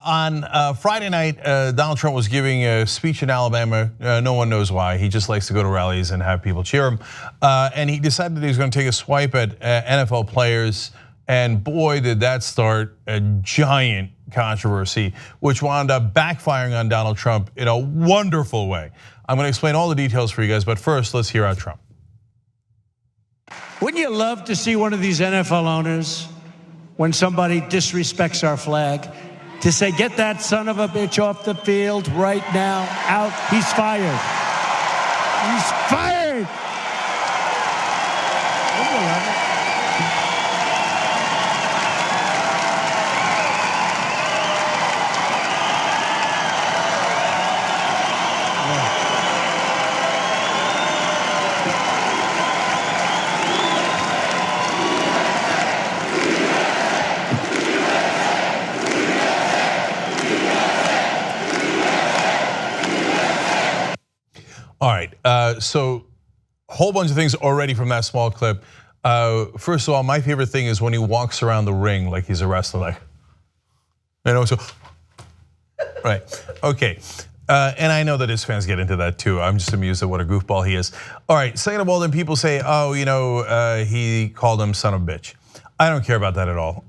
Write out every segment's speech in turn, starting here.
On Friday night, Donald Trump was giving a speech in Alabama. No one knows why. He just likes to go to rallies and have people cheer him. And he decided that he was going to take a swipe at NFL players. And boy, did that start a giant controversy, which wound up backfiring on Donald Trump in a wonderful way. I'm going to explain all the details for you guys, but first, let's hear out Trump. Wouldn't you love to see one of these NFL owners, when somebody disrespects our flag, to say, get that son of a bitch off the field right now, out, he's fired. He's fired. Wouldn't you love it? All right, so a whole bunch of things already from that small clip. First of all, my favorite thing is when he walks around the ring like he's a wrestler, like, you know, so, right, okay. And I know that his fans get into that too. I'm just amused at what a goofball he is. All right, second of all, then people say, oh, you know, he called him son of a bitch. I don't care about that at all.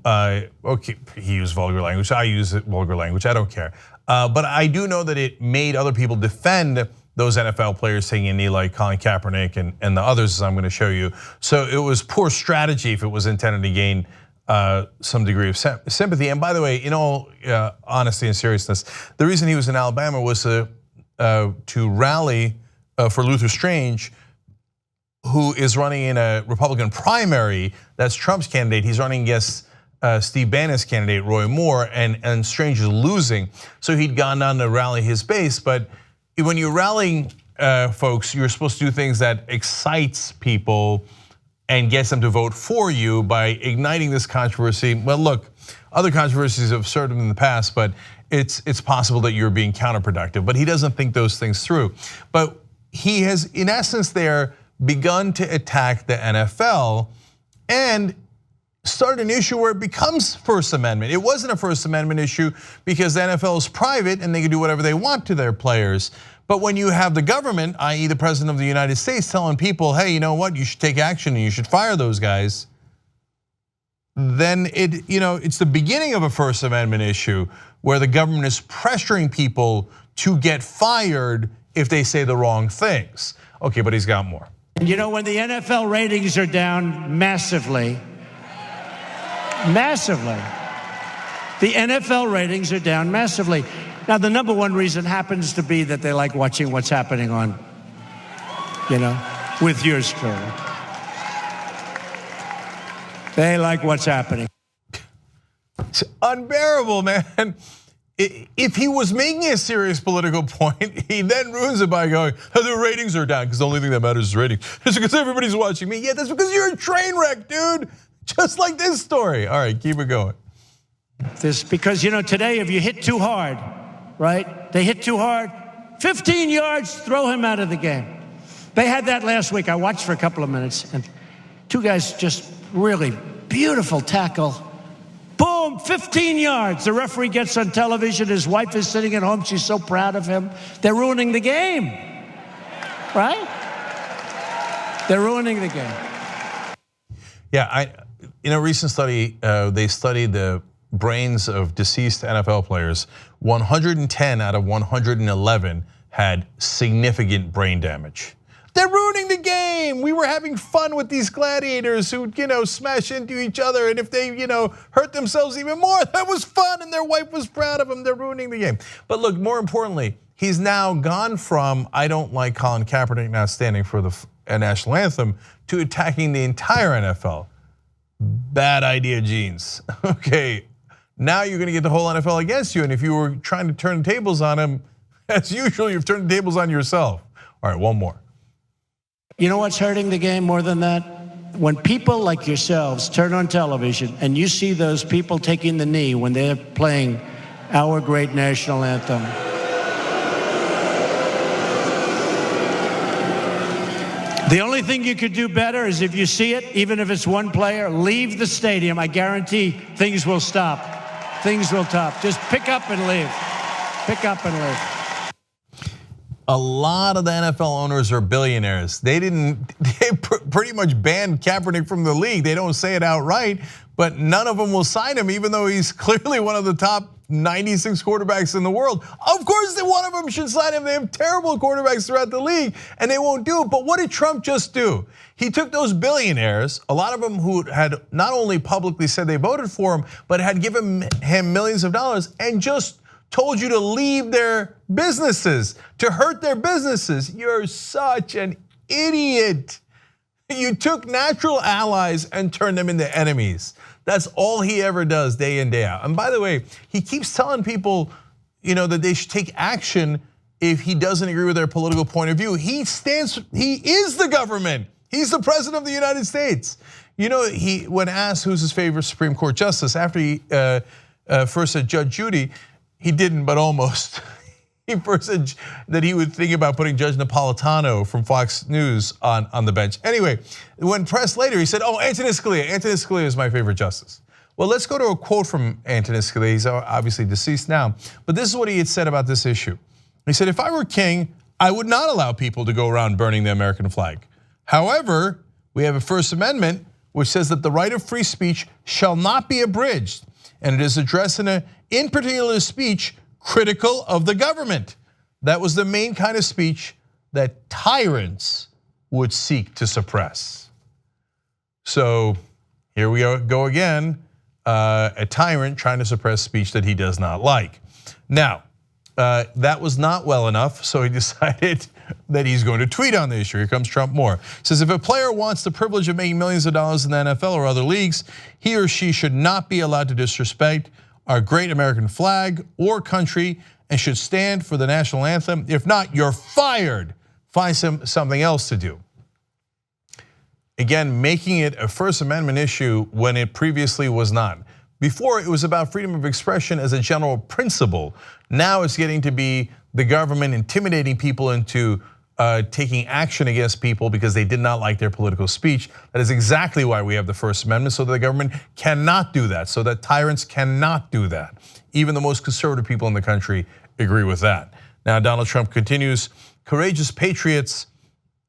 Okay, he used vulgar language, I use vulgar language, I don't care. But I do know that it made other people defend those NFL players taking a knee like Colin Kaepernick and the others, as I'm going to show you. So it was poor strategy if it was intended to gain some degree of sympathy. And by the way, in all honesty and seriousness, the reason he was in Alabama was to rally for Luther Strange, who is running in a Republican primary. That's Trump's candidate. He's running against Steve Bannon's candidate, Roy Moore, and Strange is losing. So he'd gone down to rally his base, but when you're rallying folks, you're supposed to do things that excites people and gets them to vote for you by igniting this controversy. Well, look, other controversies have served him in the past, but it's possible that you're being counterproductive. But he doesn't think those things through. But he has, in essence, there begun to attack the NFL and start an issue where it becomes First Amendment. It wasn't a First Amendment issue because the NFL is private and they can do whatever they want to their players. But when you have the government, i.e. the President of the United States, telling people, hey, you know what, you should take action and you should fire those guys, then it's the beginning of a First Amendment issue where the government is pressuring people to get fired if they say the wrong things. Okay, but he's got more. You know, when the NFL ratings are down massively, the NFL ratings are down massively. Now, the number one reason happens to be that they like watching what's happening on, with yours truly. They like what's happening. It's unbearable, man. If he was making a serious political point, he then ruins it by going, oh, the ratings are down because the only thing that matters is ratings. It's because everybody's watching me. Yeah, that's because you're a train wreck, dude. Just like this story. All right, keep it going. Because today if you hit too hard, right? They hit too hard, 15 yards, throw him out of the game. They had that last week. I watched for a couple of minutes and two guys just really beautiful tackle. Boom, 15 yards. The referee gets on television. His wife is sitting at home. She's so proud of him. They're ruining the game, right? They're ruining the game. Yeah, in a recent study, they studied the brains of deceased NFL players. 110 out of 111 had significant brain damage. They're ruining the game. We were having fun with these gladiators who, smash into each other, and if they, hurt themselves even more, that was fun, and their wife was proud of them. They're ruining the game. But look, more importantly, he's now gone from I don't like Colin Kaepernick not standing for the national anthem to attacking the entire NFL. Bad idea, Jeans. Okay, now you're gonna get the whole NFL against you, and if you were trying to turn the tables on him, as usual, you've turned the tables on yourself. All right, one more. You know what's hurting the game more than that? When people like yourselves turn on television and you see those people taking the knee when they're playing our great national anthem. The only thing you could do better is if you see it, even if it's one player, leave the stadium. I guarantee things will stop. things will top. Just pick up and leave. Pick up and leave. A lot of the NFL owners are billionaires. They pretty much banned Kaepernick from the league. They don't say it outright, but none of them will sign him, even though he's clearly one of the top 96 quarterbacks in the world. Of course, one of them should sign him. They have terrible quarterbacks throughout the league, and they won't do it. But what did Trump just do? He took those billionaires, a lot of them who had not only publicly said they voted for him, but had given him millions of dollars, and just told you to leave their businesses, to hurt their businesses. You're such an idiot. You took natural allies and turned them into enemies. That's all he ever does day in, day out. And by the way, he keeps telling people, that they should take action if he doesn't agree with their political point of view. He is the government. He's the president of the United States. When asked who's his favorite Supreme Court justice, after he first said Judge Judy, he didn't, but almost. He first said that he would think about putting Judge Napolitano from Fox News on the bench. Anyway, when pressed later, he said, Antonin Scalia. Antonin Scalia is my favorite justice. Well, let's go to a quote from Antonin Scalia. He's obviously deceased now, but this is what he had said about this issue. He said, if I were king, I would not allow people to go around burning the American flag. However, we have a First Amendment which says that the right of free speech shall not be abridged, and it is addressed in particular speech critical of the government. That was the main kind of speech that tyrants would seek to suppress. So here we go again, a tyrant trying to suppress speech that he does not like. Now, that was not well enough, so he decided that he's going to tweet on the issue. Here comes Trump more. He says, if a player wants the privilege of making millions of dollars in the NFL or other leagues, he or she should not be allowed to disrespect our great American flag or country and should stand for the national anthem. If not, you're fired. Find something else to do. Again, making it a First Amendment issue when it previously was not. Before, it was about freedom of expression as a general principle. Now it's getting to be the government intimidating people into taking action against people because they did not like their political speech. That is exactly why we have the First Amendment, so that the government cannot do that, so that tyrants cannot do that. Even the most conservative people in the country agree with that. Now, Donald Trump continues, courageous patriots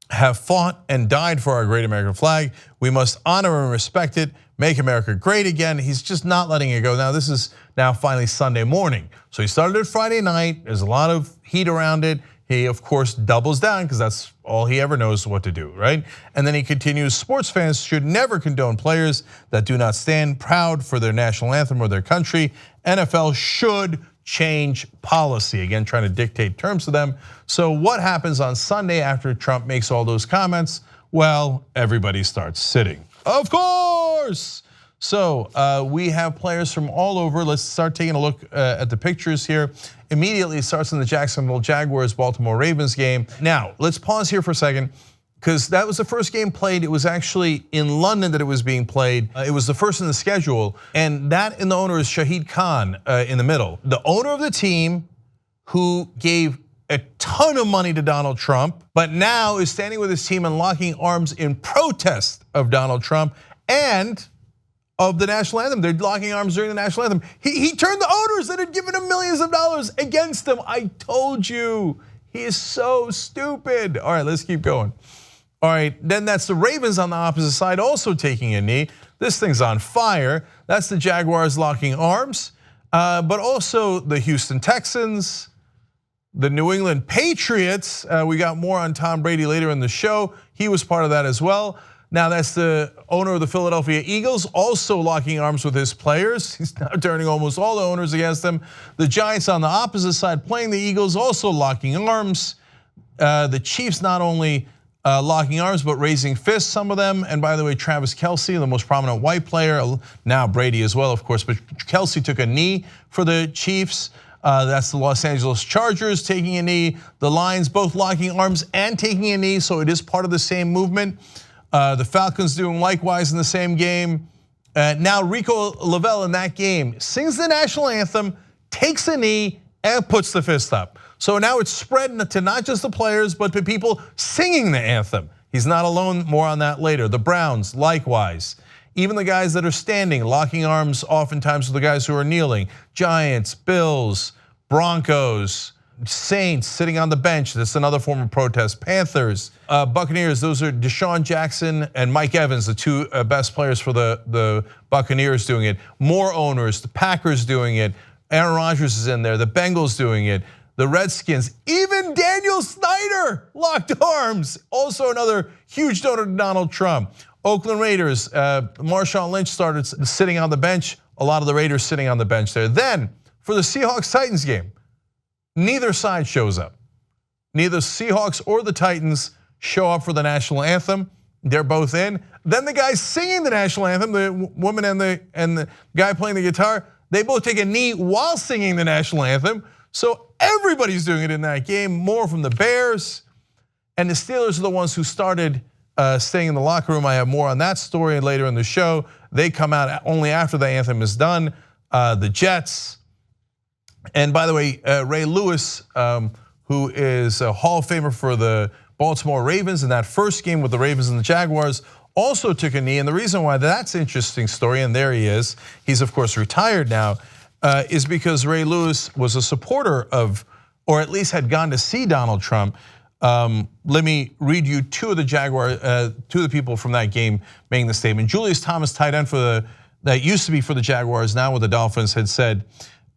have fought and died for our great American flag. We must honor and respect it, make America great again. He's just not letting it go. Now, this is now finally Sunday morning. So he started it Friday night. There's a lot of heat around it. He, of course, doubles down because that's all he ever knows what to do, right? And then he continues, sports fans should never condone players that do not stand proud for their national anthem or their country. NFL should change policy. Again, trying to dictate terms to them. So what happens on Sunday after Trump makes all those comments? Well, everybody starts sitting. Of course. So we have players from all over. Let's start taking a look at the pictures here. Immediately it starts in the Jacksonville Jaguars Baltimore Ravens game. Now, let's pause here for a second, because that was the first game played. It was actually in London that it was being played. It was the first in the schedule, and that in the owner is Shahid Khan in the middle. The owner of the team who gave a ton of money to Donald Trump, but now is standing with his team and locking arms in protest of Donald Trump and of the national anthem. They're locking arms during the national anthem. He turned the owners that had given him millions of dollars against him. I told you, he is so stupid. All right, let's keep going. All right, then that's the Ravens on the opposite side also taking a knee. This thing's on fire. That's the Jaguars locking arms, but also the Houston Texans, the New England Patriots. We got more on Tom Brady later in the show. He was part of that as well. Now that's the owner of the Philadelphia Eagles, also locking arms with his players. He's now turning almost all the owners against them. The Giants on the opposite side playing the Eagles, also locking arms. The Chiefs not only locking arms, but raising fists, some of them. And by the way, Travis Kelce, the most prominent white player, now Brady as well, of course, but Kelce took a knee for the Chiefs. That's the Los Angeles Chargers taking a knee. The Lions both locking arms and taking a knee, so it is part of the same movement. The Falcons doing likewise in the same game. Now Rico Lavelle in that game sings the national anthem, takes a knee, and puts the fist up. So now it's spread to not just the players, but to people singing the anthem. He's not alone, more on that later. The Browns, likewise. Even the guys that are standing, locking arms oftentimes with the guys who are kneeling. Giants, Bills, Broncos, Saints sitting on the bench. That's another form of protest. Panthers, Buccaneers, those are Deshaun Jackson and Mike Evans, the two best players for the Buccaneers doing it. More owners, the Packers doing it. Aaron Rodgers is in there, the Bengals doing it. The Redskins, even Daniel Snyder locked arms. Also another huge donor to Donald Trump. Oakland Raiders, Marshawn Lynch started sitting on the bench. A lot of the Raiders sitting on the bench there. Then for the Seahawks-Titans game, neither side shows up. Neither Seahawks or the Titans show up for the national anthem. They're both in. Then the guy singing the national anthem, the woman and the guy playing the guitar, they both take a knee while singing the national anthem. So everybody's doing it in that game. More from the Bears, and the Steelers are the ones who started staying in the locker room. I have more on that story later in the show. They come out only after the anthem is done. The Jets, and by the way, Ray Lewis, who is a Hall of Famer for the Baltimore Ravens in that first game with the Ravens and the Jaguars, also took a knee. And the reason why that's an interesting story, and there he is, he's of course retired now, is because Ray Lewis was a supporter of, or at least had gone to see Donald Trump. Let me read you two of the people from that game making the statement. Julius Thomas, tight end that used to be for the Jaguars, now with the Dolphins, had said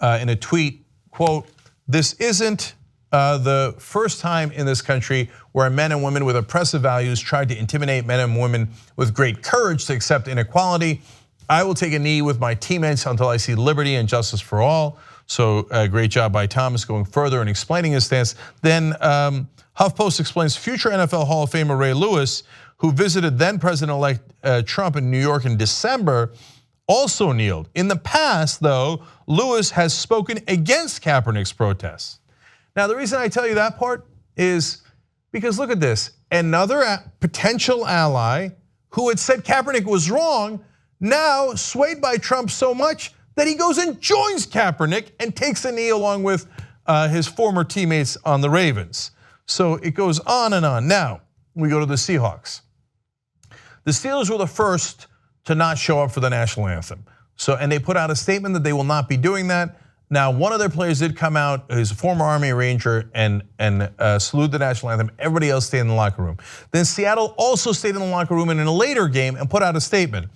in a tweet, quote, "This isn't the first time in this country where men and women with oppressive values tried to intimidate men and women with great courage to accept inequality. I will take a knee with my teammates until I see liberty and justice for all." So great job by Thomas going further and explaining his stance. Then HuffPost explains future NFL Hall of Famer Ray Lewis, who visited then President-elect Trump in New York in December, also kneeled. In the past, though, Lewis has spoken against Kaepernick's protests. Now, the reason I tell you that part is because look at this. Another potential ally who had said Kaepernick was wrong, now swayed by Trump so much that he goes and joins Kaepernick and takes a knee along with his former teammates on the Ravens. So it goes on and on. Now, we go to the Seahawks. The Steelers were the first to not show up for the national anthem. And they put out a statement that they will not be doing that. Now, one of their players did come out, he's a former Army Ranger, and salute the national anthem. Everybody else stayed in the locker room. Then Seattle also stayed in the locker room in a later game and put out a statement.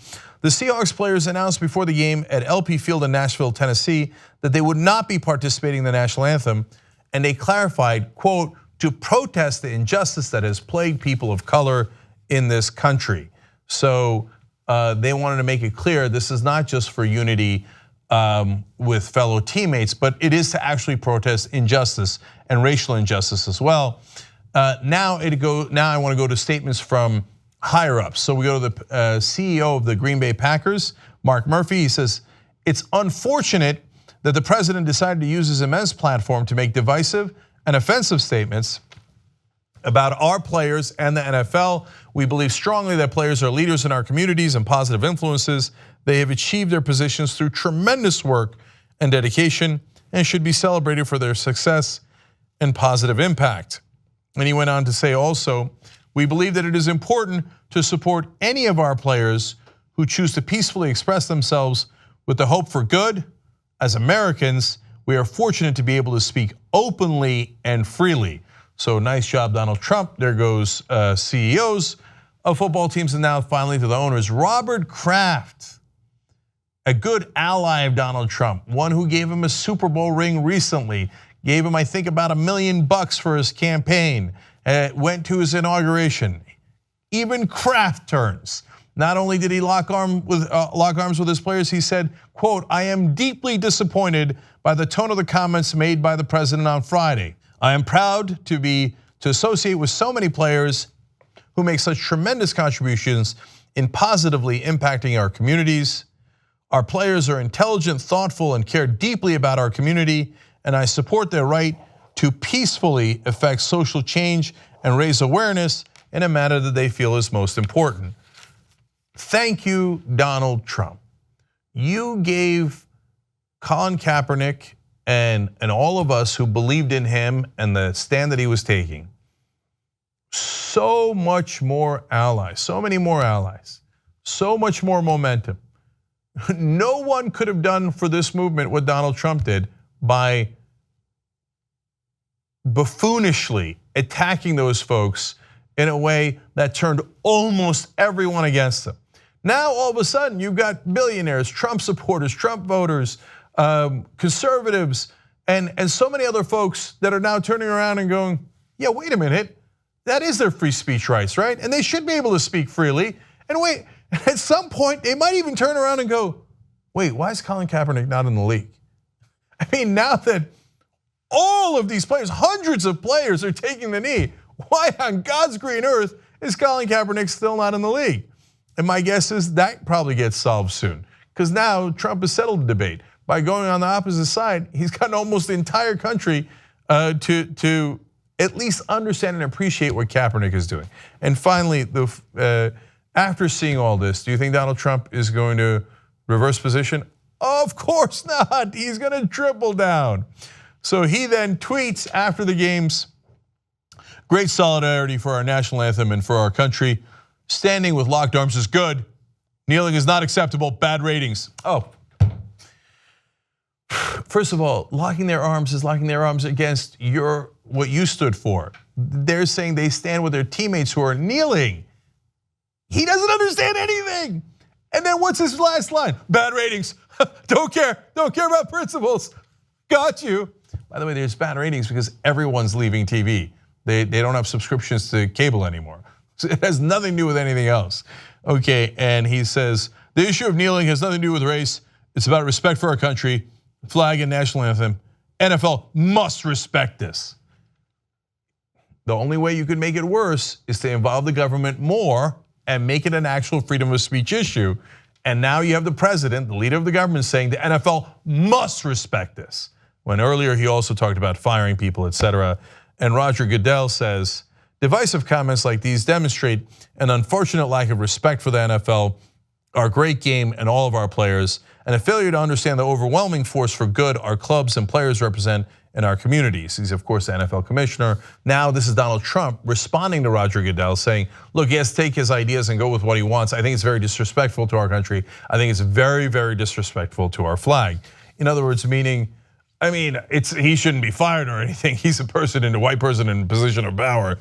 The Seahawks players announced before the game at LP Field in Nashville, Tennessee, that they would not be participating in the national anthem, and they clarified, quote, "to protest the injustice that has plagued people of color in this country." So they wanted to make it clear this is not just for unity with fellow teammates, but it is to actually protest injustice and racial injustice as well. Now I want to go to statements from higher ups. So we go to the CEO of the Green Bay Packers, Mark Murphy. He says, "It's unfortunate that the president decided to use his immense platform to make divisive and offensive statements about our players and the NFL. We believe strongly that players are leaders in our communities and positive influences. They have achieved their positions through tremendous work and dedication and should be celebrated for their success and positive impact." And he went on to say also, "We believe that it is important to support any of our players who choose to peacefully express themselves with the hope for good. As Americans, we are fortunate to be able to speak openly and freely." So nice job, Donald Trump. There goes CEOs of football teams, and now finally to the owners. Robert Kraft, a good ally of Donald Trump, one who gave him a Super Bowl ring recently, gave him, I think, about $1 million for his campaign, went to his inauguration. Even Kraft turns. Not only did he lock arms with his players, he said, quote, "I am deeply disappointed by the tone of the comments made by the president on Friday. I am proud to associate with so many players who make such tremendous contributions in positively impacting our communities. Our players are intelligent, thoughtful, and care deeply about our community, and I support their right to peacefully effect social change and raise awareness in a manner that they feel is most important." Thank you, Donald Trump. You gave Colin Kaepernick and all of us who believed in him and the stand that he was taking so much more allies, so many more allies, so much more momentum. No one could have done for this movement what Donald Trump did by buffoonishly attacking those folks in a way that turned almost everyone against them. Now all of a sudden you've got billionaires, Trump supporters, Trump voters, conservatives, and so many other folks that are now turning around and going, yeah, wait a minute, that is their free speech rights, right? And they should be able to speak freely. And wait, at some point they might even turn around and go, wait, why is Colin Kaepernick not in the league? I mean, now that all of these players, hundreds of players are taking the knee, why on God's green earth is Colin Kaepernick still not in the league? And my guess is that probably gets solved soon, because now Trump has settled the debate. By going on the opposite side, he's gotten almost the entire country to at least understand and appreciate what Kaepernick is doing. And finally, after seeing all this, do you think Donald Trump is going to reverse position? Of course not, he's gonna triple down. So he then tweets after the games, great solidarity for our national anthem and for our country. Standing with locked arms is good. Kneeling is not acceptable, bad ratings. Oh, first of all, locking their arms is locking their arms against what you stood for. They're saying they stand with their teammates who are kneeling. He doesn't understand anything. And then what's his last line? Bad ratings, don't care about principles. Got you. By the way, there's bad ratings because everyone's leaving TV. They don't have subscriptions to cable anymore. So it has nothing to do with anything else. Okay, and he says, the issue of kneeling has nothing to do with race. It's about respect for our country, flag and national anthem. NFL must respect this. The only way you can make it worse is to involve the government more and make it an actual freedom of speech issue. And now you have the president, the leader of the government, saying the NFL must respect this. When earlier he also talked about firing people, etc. And Roger Goodell says, divisive comments like these demonstrate an unfortunate lack of respect for the NFL, our great game, and all of our players, and a failure to understand the overwhelming force for good our clubs and players represent in our communities. He's of course the NFL commissioner. Now this is Donald Trump responding to Roger Goodell saying, look, he has to take his ideas and go with what he wants. I think it's very disrespectful to our country. I think it's very, very disrespectful to our flag. In other words, meaning, I mean, he shouldn't be fired or anything. He's a white person in a position of power.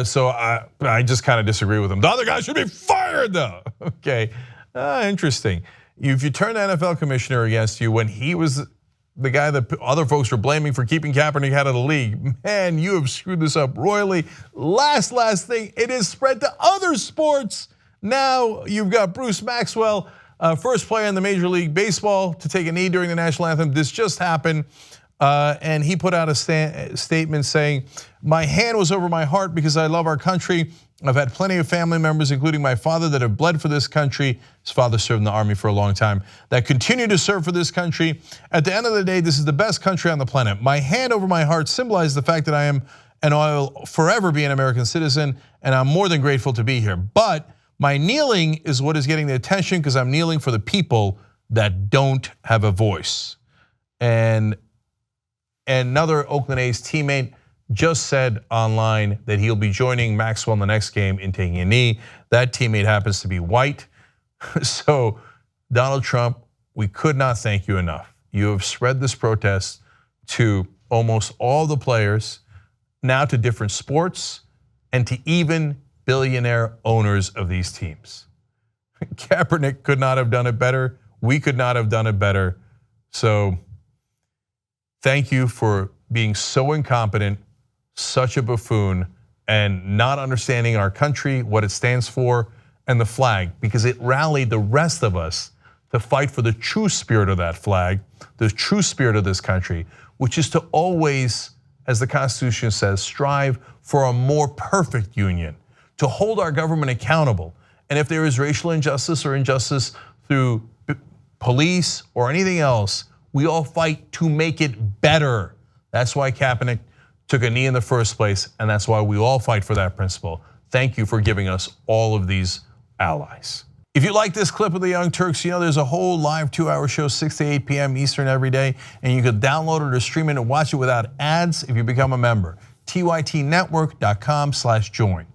So I just kind of disagree with him. The other guy should be fired though. Okay, interesting. If you turn the NFL commissioner against you when he was the guy that other folks were blaming for keeping Kaepernick out of the league, man, you have screwed this up royally. Last thing, it is spread to other sports. Now you've got Bruce Maxwell, first player in the Major League Baseball to take a knee during the national anthem. This just happened, and he put out a statement saying, my hand was over my heart because I love our country. I've had plenty of family members, including my father, that have bled for this country. His father served in the army for a long time, that continue to serve for this country. At the end of the day, this is the best country on the planet. My hand over my heart symbolizes the fact that I am and I will forever be an American citizen, and I'm more than grateful to be here. But my kneeling is what is getting the attention because I'm kneeling for the people that don't have a voice. And another Oakland A's teammate just said online that he'll be joining Maxwell in the next game in taking a knee. That teammate happens to be white. So Donald Trump, we could not thank you enough. You have spread this protest to almost all the players, now to different sports, and to even billionaire owners of these teams. Kaepernick could not have done it better. We could not have done it better. So thank you for being so incompetent, such a buffoon, and not understanding our country, what it stands for, and the flag, because it rallied the rest of us to fight for the true spirit of that flag, the true spirit of this country, which is to always, as the Constitution says, strive for a more perfect union, to hold our government accountable. And if there is racial injustice or injustice through police or anything else, we all fight to make it better. That's why Kaepernick took a knee in the first place, and that's why we all fight for that principle. Thank you for giving us all of these allies. If you like this clip of the Young Turks, you know there's a whole live 2-hour show, 6 to 8 p.m. Eastern every day, and you can download it or stream it and watch it without ads if you become a member. tytnetwork.com/join.